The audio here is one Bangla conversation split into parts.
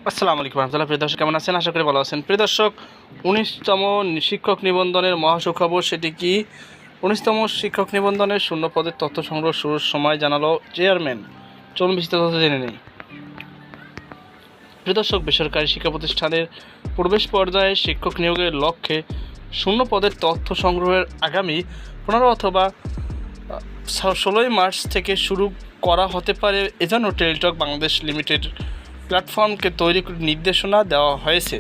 আসসালামু আলাইকুম রহমতুল্লাহ। প্রিয় দর্শক, কেমন আছেন? আশা করি ভালো আছেন। প্রিয় দর্শক, ১৯তম শিক্ষক নিবন্ধনের মহাসুখবর। সেটি কি? ১৯তম শিক্ষক নিবন্ধনের শূন্য পদের তথ্য সংগ্রহ শুরুর সময় জানালো চেয়ারম্যান। চলুন বিস্তারিত তথ্য জেনে নেই। প্রিয় দর্শক, বেসরকারি শিক্ষা প্রতিষ্ঠানের প্রবেশ পর্যায়ে শিক্ষক নিয়োগের লক্ষ্যে শূন্য পদের তথ্য সংগ্রহের আগামী ১৫ অথবা ১৬ই মার্চ থেকে শুরু করা হতে পারে। এজন্য টেলিটক বাংলাদেশ লিমিটেড প্ল্যাটফর্মকে তৈরি করে নির্দেশনা দেওয়া হয়েছে।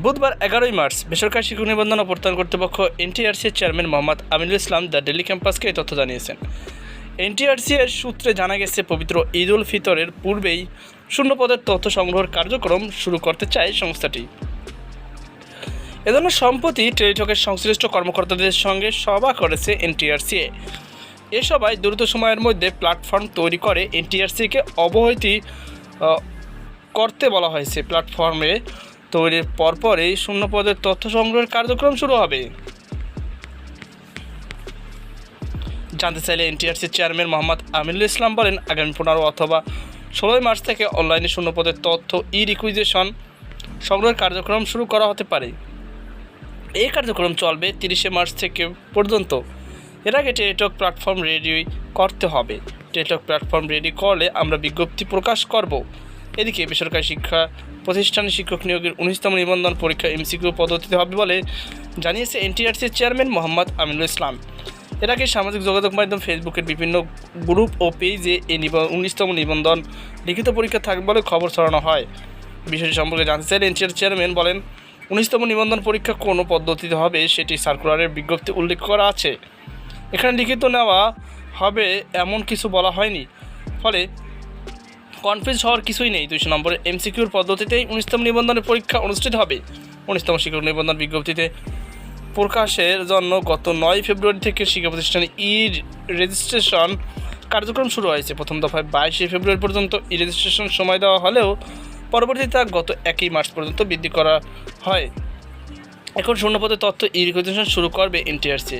বুধবার ১১ই মার্চ বেসরকারি শিক্ষক নিবন্ধন ও প্রত্যয়ন কর্তৃপক্ষ এনটিআরসির chairman Mohammad Aminul Islam the daily ক্যাম্পাসকে এই তথ্য জানিয়েছেন। এনটিআরসি এর সূত্রে জানা গেছে, পবিত্র ঈদ উল ফিতরের পূর্বেই শূন্যপদের তথ্য সংগ্রহের কার্যক্রম শুরু করতে চায় সংস্থাটি। এজন্য সম্প্রতি টেলিটকের সংশ্লিষ্ট কর্মকর্তাদের সঙ্গে সভা করেছে এনটিআরসি। এ সভায় দ্রুত সময়ের মধ্যে প্ল্যাটফর্ম তৈরি করে এনটিআরসিকে অবহিত করতে বলা হয়েছে। প্ল্যাটফর্মে তৈরির পরপরই শূন্যপদের তথ্য সংগ্রহের কার্যক্রম শুরু হবে। জানতে চাইলে এনটিআরসির চেয়ারম্যান মোহাম্মদ আমিনুল ইসলাম বলেন, আগামী ১৫ অথবা ১৬ই মার্চ থেকে অনলাইনে শূন্যপদের তথ্য রিকুইজিশন সংগ্রহের কার্যক্রম শুরু করা হতে পারে। এই কার্যক্রম চলবে ৩০শে মার্চ থেকে পর্যন্ত। এর আগে টেলিটক প্ল্যাটফর্ম রেডি করতে হবে। টেলিটক প্ল্যাটফর্ম রেডি করলে আমরা বিজ্ঞপ্তি প্রকাশ করব। এদিকে বেসরকারি শিক্ষা প্রতিষ্ঠানে শিক্ষক নিয়োগের ১৯তম নিবন্ধন পরীক্ষা এমসিকিউ পদ্ধতিতে হবে বলে জানিয়েছে এনটিআরসির চেয়ারম্যান মোহাম্মদ আমিনুল ইসলাম। এর আগে সামাজিক যোগাযোগ মাধ্যম ফেসবুকের বিভিন্ন গ্রুপ ও পেজে এই ১৯তম নিবন্ধন লিখিত পরীক্ষা থাকবে বলে খবর ছড়ানো হয়। বিষয়টি সম্পর্কে জানতে চাইলে এনটিআর চেয়ারম্যান বলেন, ১৯তম নিবন্ধন পরীক্ষা কোনো পদ্ধতিতে হবে সেটি সার্কুলারের বিজ্ঞপ্তি উল্লেখ করা আছে। এখানে লিখিত নেওয়া হবে এমন কিছু বলা হয়নি, ফলে কনফিউজ হওয়ার কিছুই নেই। ২০০ নম্বরের এমসিকিউর পদ্ধতিতেই ১৯তম নিবন্ধনের পরীক্ষা অনুষ্ঠিত হবে। ১৯তম শিক্ষক নিবন্ধন বিজ্ঞপ্তিতে প্রকাশের জন্য গত ৯ ফেব্রুয়ারি থেকে শিক্ষা প্রতিষ্ঠানে রেজিস্ট্রেশন কার্যক্রম শুরু হয়েছে। প্রথম দফায় ২২শে ফেব্রুয়ারি পর্যন্ত রেজিস্ট্রেশন সময় দেওয়া হলেও পরবর্তীতে গত ১ মার্চ পর্যন্ত বৃদ্ধি করা হয়। এখন শূন্যপদের তথ্য রিকুইজিশন শুরু করবে এনটিআরসি।